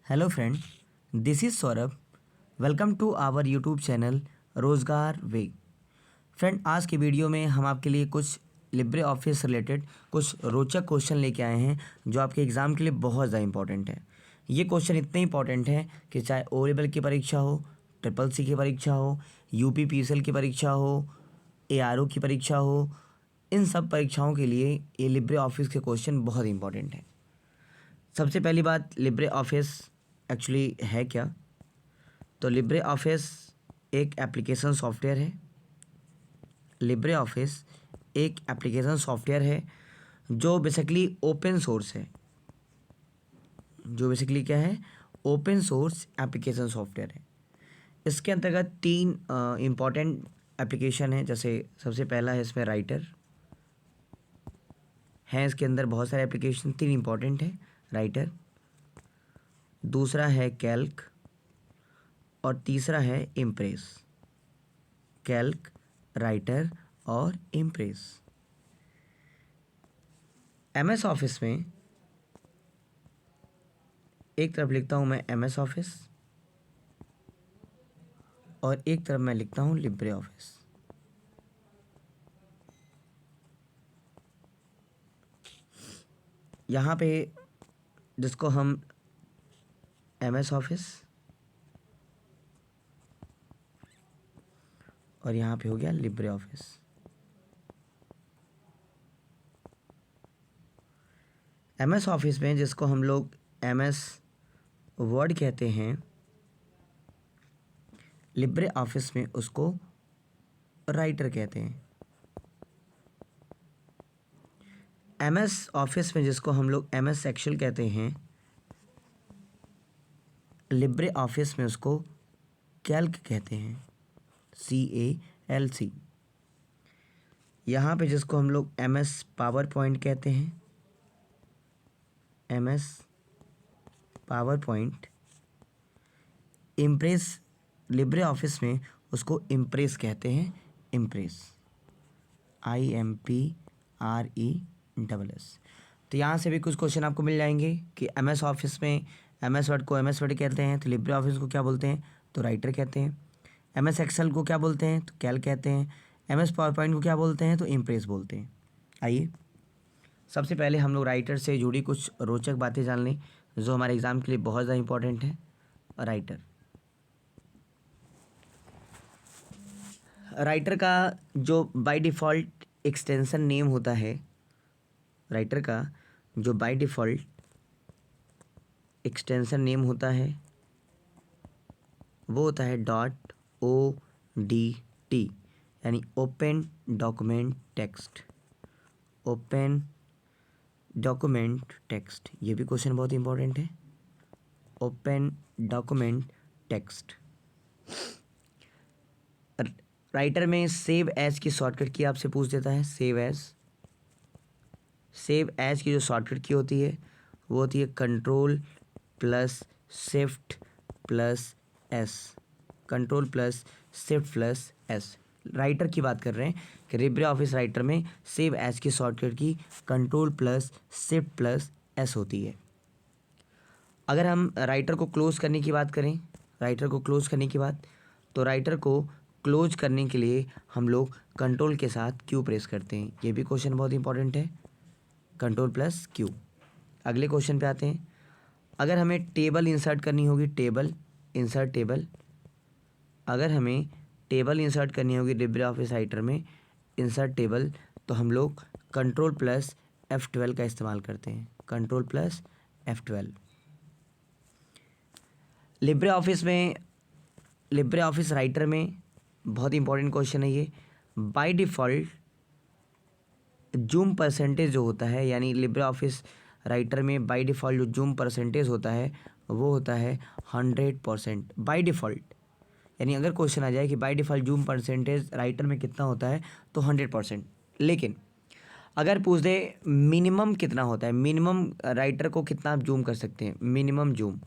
Hello friend, this is Saurabh. Welcome to our YouTube channel Rozgar way. Friend, आज की video में हम आपके लिए कुछ लिब्रे ऑफिस रिलेटेड कुछ रोचक क्वेश्चन लेके आए हैं जो आपके एग्ज़ाम के लिए बहुत ज़्यादा इंपॉर्टेंट है। ये क्वेश्चन इतने इंपॉर्टेंट है कि चाहे ओ लेवल की परीक्षा हो, ट्रिपल सी की परीक्षा हो, यूपी पीएसएल की परीक्षा हो, एआरओ की परीक्षा हो, इन सब परीक्षाओं के लिए ये लिब्रे ऑफिस के क्वेश्चन बहुत इंपॉर्टेंट हैं। सबसे पहली बात, लिब्रे ऑफिस एक्चुअली है क्या? तो लिब्रे ऑफिस एक एप्लीकेशन सॉफ्टवेयर है। लिब्रे ऑफिस एक एप्लीकेशन सॉफ्टवेयर है जो बेसिकली ओपन सोर्स है। जो बेसिकली क्या है? ओपन सोर्स एप्लीकेशन सॉफ्टवेयर है। इसके अंतर्गत तीन इम्पॉर्टेंट एप्लीकेशन है। जैसे सबसे पहला है इसमें राइटर है। इसके अंदर बहुत सारे एप्लीकेशन, तीन इम्पॉर्टेंट है। राइटर, दूसरा है कैल्क और तीसरा है इम्प्रेस। कैल्क, राइटर और इम्प्रेस। एमएस ऑफिस में एक तरफ लिखता हूँ मैं एमएस ऑफिस और एक तरफ मैं लिखता हूँ लिब्रे ऑफिस। यहाँ पे जिसको हम एमएस ऑफिस और यहाँ पे हो गया लिब्रे ऑफिस। एमएस ऑफिस में जिसको हम लोग एमएस वर्ड कहते हैं, लिब्रे ऑफिस में उसको राइटर कहते हैं। एमएस ऑफिस में जिसको हम लोग एमएस एक्सेल कहते हैं, लिब्रे ऑफिस में उसको कैल्क कहते हैं। CALC। यहाँ पे जिसको हम लोग एमएस पावर पॉइंट कहते हैं, MS power point. Impress, Libre office में उसको इम्प्रेस कहते हैं। Impress, IMPRESS। तो यहाँ से भी कुछ क्वेश्चन आपको मिल जाएंगे कि एमएस ऑफिस में एमएस वर्ड को एमएस वर्ड कहते हैं तो लिब्रे ऑफिस को क्या बोलते हैं? तो राइटर कहते हैं। एमएस एक्सेल को क्या बोलते हैं? तो कैल कहते हैं। एमएस पावर पॉइंट को क्या बोलते हैं? तो इम्प्रेस बोलते हैं। आइए सबसे पहले हम लोग राइटर से जुड़ी कुछ रोचक बातें जान लें जो हमारे एग्ज़ाम के लिए बहुत ज़्यादा इंपॉर्टेंट है। राइटर, राइटर का जो बाय डिफ़ॉल्ट एक्सटेंशन नेम होता है, राइटर का जो बाय डिफ़ॉल्ट एक्सटेंशन नेम होता है वो होता है .ODT, यानी open document text. Open document text, ये भी क्वेश्चन बहुत इंपॉर्टेंट है। Open document text. राइटर में सेव एज की शॉर्टकट की आपसे पूछ देता है। सेव एज, सेव एज की जो शॉर्टकट की होती है वो होती है Ctrl+Shift+S। Ctrl+Shift+S। राइटर की बात कर रहे हैं कि लिब्रे ऑफिस राइटर में सेव एज की शॉर्टकट की Ctrl+Shift+S होती है। अगर हम राइटर को क्लोज करने की बात करें, राइटर को क्लोज करने की बात, तो राइटर को क्लोज करने के लिए हम लोग कंट्रोल के साथ Q प्रेस करते हैं। ये भी क्वेश्चन बहुत इंपॉर्टेंट है, Ctrl+Q। अगले क्वेश्चन पे आते हैं। अगर हमें टेबल इंसर्ट करनी होगी, टेबल, इंसर्ट टेबल, अगर हमें टेबल इंसर्ट करनी होगी लिब्रे ऑफिस राइटर में, इंसर्ट टेबल, तो हम लोग Ctrl+F12 का इस्तेमाल करते हैं। Ctrl+F12। लिब्रे ऑफिस में, लिब्रे ऑफिस राइटर में बहुत इंपॉर्टेंट क्वेश्चन है ये। बाय डिफ़ॉल्ट जूम परसेंटेज जो होता है, यानी लिब्रे ऑफिस राइटर में बाय डिफ़ॉल्ट जो जूम परसेंटेज होता है वो होता है 100%। बाय डिफ़ॉल्ट यानी अगर क्वेश्चन आ जाए कि by default zoom percentage writer में कितना होता है तो 100%। लेकिन अगर पूछ दे मिनिमम कितना होता है, मिनिमम राइटर को कितना आप जूम कर सकते हैं, मिनिमम जूम,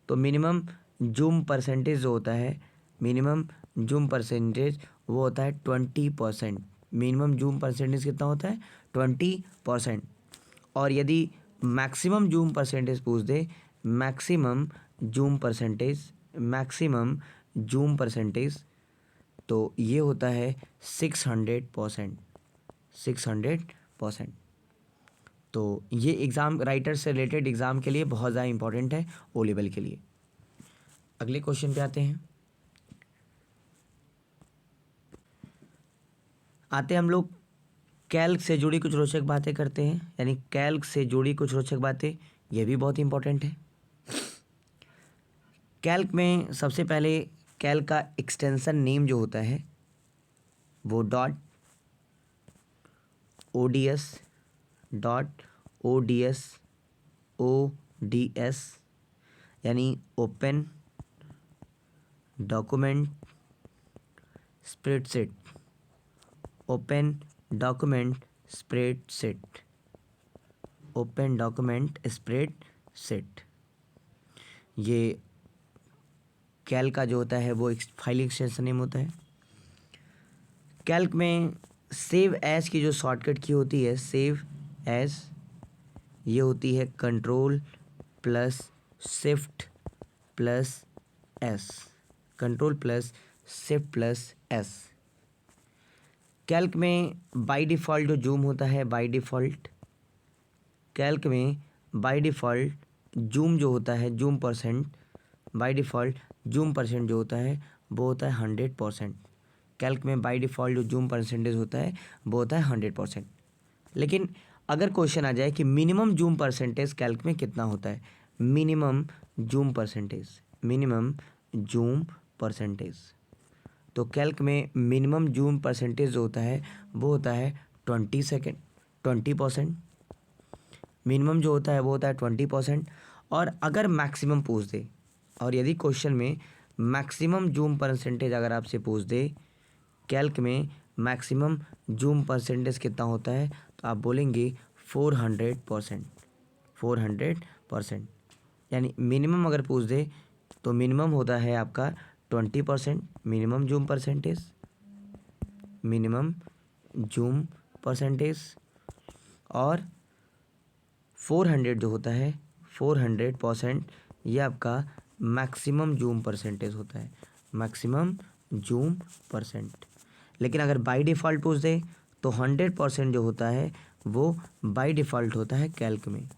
तो मिनिमम जूम परसेंटेज जो होता है, मिनिमम जूम परसेंटेज वो होता है 20%। मिनिमम जूम परसेंटेज कितना होता है? 20%। और यदि मैक्सिमम जूम परसेंटेज पूछ दे, maximum zoom percentage, maximum zoom percentage, तो ये होता है 600%, 600%। तो ये एग्ज़ाम राइटर से रिलेटेड एग्ज़ाम के लिए बहुत ज़्यादा इंपॉर्टेंट है ओ लेवल के लिए। अगले क्वेश्चन पे आते हैं। हम लोग कैल्क से जुड़ी कुछ रोचक बातें करते हैं, यानी कैल्क से जुड़ी कुछ रोचक बातें, ये भी बहुत इंपॉर्टेंट है। कैल्क में सबसे पहले कैल्क का एक्सटेंशन नेम जो होता है वो .ods, .ods यानी open document spreadsheet, open document spreadsheet, open document spreadsheet. ये कैल्क का जो होता है वो एक फाइल एक्सटेंशन नेम होता है। कैल्क में सेव एज की जो शॉर्टकट की होती है, सेव एज, ये होती है control plus shift plus S, control plus shift plus S. Calc में बाय डिफ़ॉल्ट जो जूम होता है, बाय डिफ़ॉल्ट कैल्क में बाय डिफ़ॉल्ट जूम जो होता है, zoom percent, by default zoom percent जो होता है वो होता है 100%। कैल्क में बाय डिफ़ॉल्ट जो जूम परसेंटेज होता है वो होता है 100%। लेकिन अगर क्वेश्चन आ जाए कि मिनिमम जूम परसेंटेज कैल्क में कितना होता है, minimum zoom percentage, minimum zoom percentage, तो कैल्क में मिनिमम जूम परसेंटेज जो होता है वो होता है 20%। मिनिमम जो होता है वो होता है 20%। और अगर मैक्सिमम पूछ दे, और यदि क्वेश्चन में मैक्सिमम जूम परसेंटेज अगर आपसे पूछ दे, कैल्क में मैक्सिमम जूम परसेंटेज कितना होता है, तो आप बोलेंगे 400%, 400%। यानी मिनिमम अगर पूछ दे तो मिनिमम होता है आपका 20% minimum zoom percentage, minimum zoom percentage, और 400 जो होता है 400% ये आपका मैक्सिमम जूम परसेंटेज होता है, मैक्सिमम जूम परसेंट। लेकिन अगर बाय डिफ़ॉल्ट पूछ दे तो 100% जो होता है वो बाय डिफ़ॉल्ट होता है कैल्क में,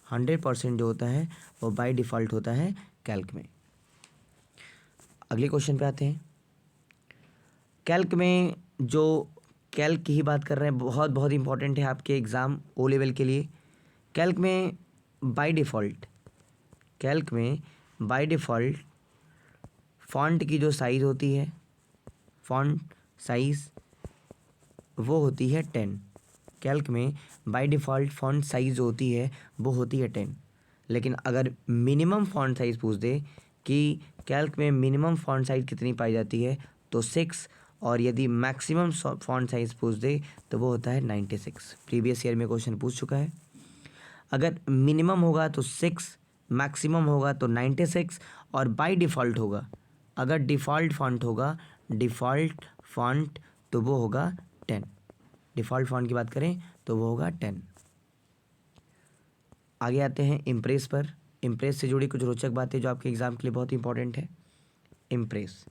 100% जो होता है वो बाय डिफ़ॉल्ट होता है कैल्क में। अगले क्वेश्चन पे आते हैं। कैल्क में जो कैल्क की ही बात कर रहे हैं, बहुत बहुत इंपॉर्टेंट है आपके एग्ज़ाम ओ लेवल के लिए। कैल्क में बाय डिफ़ॉल्ट, कैल्क में बाय डिफ़ॉल्ट फ़ॉन्ट की जो साइज़ होती है, फ़ॉन्ट साइज़ वो होती है 10। कैल्क में बाय डिफ़ॉल्ट फ़ॉन्ट साइज़ जो होती है वो होती है 10। लेकिन अगर मिनिमम फ़ॉन्ट साइज़ पूछ दे कि कैल्क में मिनिमम फ़ॉन्ट साइज़ कितनी पाई जाती है, तो 6, और यदि मैक्सिमम फ़ॉन्ट साइज़ पूछ दे तो वो होता है 96। प्रीवियस ईयर में क्वेश्चन पूछ चुका है। अगर मिनिमम होगा तो 6, मैक्सिमम होगा तो 96, और बाय डिफ़ॉल्ट होगा, अगर डिफ़ॉल्ट फ़ॉन्ट होगा, डिफ़ॉल्ट फ़ॉन्ट, तो वो होगा 10। डिफ़ॉल्ट फ़ॉन्ट की बात करें तो वो होगा 10। आगे आते हैं इम्प्रेस पर। इम्प्रेस से जुड़ी कुछ रोचक बातें जो आपके एग्ज़ाम के लिए बहुत इंपॉर्टेंट है। इम्प्रेस,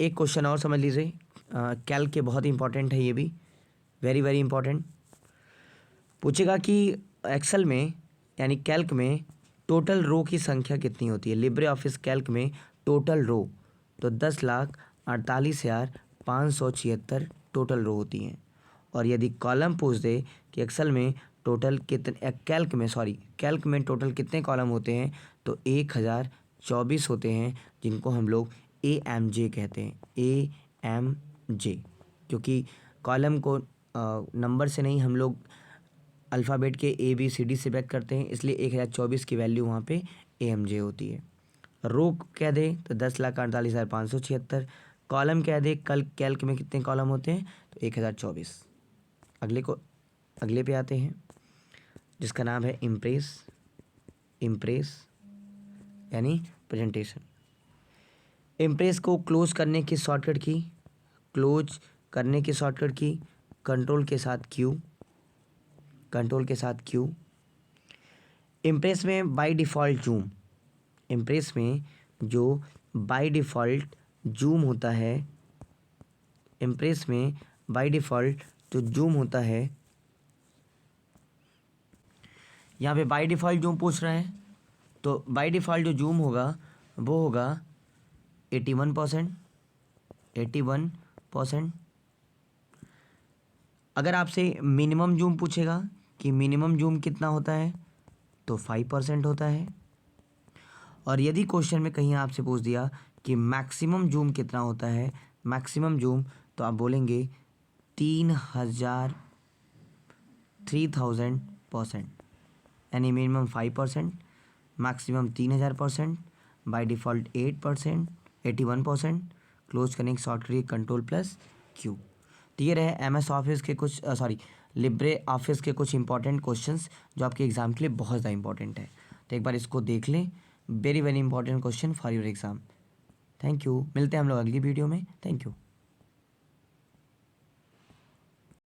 एक क्वेश्चन और समझ लीजिए, कैल्क के बहुत इंपॉर्टेंट है ये भी, वेरी वेरी इंपॉर्टेंट। पूछेगा कि एक्सेल में यानी कैल्क में टोटल रो की संख्या कितनी होती है। लिब्रे ऑफिस कैल्क में टोटल रो तो 10,48,576 टोटल रो होती हैं। और यदि कॉलम पूछ दे कि एक्सेल में टोटल कितने, कैल्क में टोटल कितने कॉलम होते हैं, तो 1024 होते हैं, जिनको हम लोग AMJ कहते हैं, AMJ, क्योंकि कॉलम को नंबर से नहीं, हम लोग अल्फ़ाबेट के ABCD से बैक करते हैं, इसलिए 1024 की वैल्यू वहाँ पे AMJ होती है। रो कह दे तो 10,48,576, कॉलम कह दे कल कैल्क में कितने कॉलम होते हैं, तो 1024। अगले पे आते हैं जिसका नाम है इम्प्रेस। इम्प्रेस यानी प्रेजेंटेशन। इम्प्रेस को क्लोज करने की शॉर्टकट की, क्लोज करने की शॉर्टकट की कंट्रोल के साथ Q, कंट्रोल के साथ क्यू। इम्प्रेस में बाय डिफ़ॉल्ट जूम, इम्प्रेस में जो बाय डिफ़ॉल्ट जूम होता है, इम्प्रेस में बाय डिफ़ॉल्ट जो जूम होता है, यहाँ पे बाय डिफ़ॉल्ट जूम पूछ रहा है, तो बाय डिफ़ॉल्ट जो जूम होगा वो होगा 81%, 81%। अगर आपसे मिनिमम जूम पूछेगा कि मिनिमम जूम कितना होता है, तो 5% होता है। और यदि क्वेश्चन में कहीं आपसे पूछ दिया कि मैक्सिमम जूम कितना होता है, मैक्सिमम जूम, तो आप बोलेंगे 3000% यानी minimum 5%, maximum 3000%, by default 8%, 81%, close करेंगे शॉर्ट करिए कंट्रोल प्लस क्यू। तो ये रहे MS ऑफिस के कुछ लिब्रे ऑफिस के कुछ इंपॉर्टेंट क्वेश्चंस जो आपके एग्ज़ाम के लिए बहुत ज़्यादा इंपॉर्टेंट है। तो एक बार इसको देख लें, very very important question for your exam. Thank you, मिलते हैं हम लोग अगली वीडियो में। Thank you.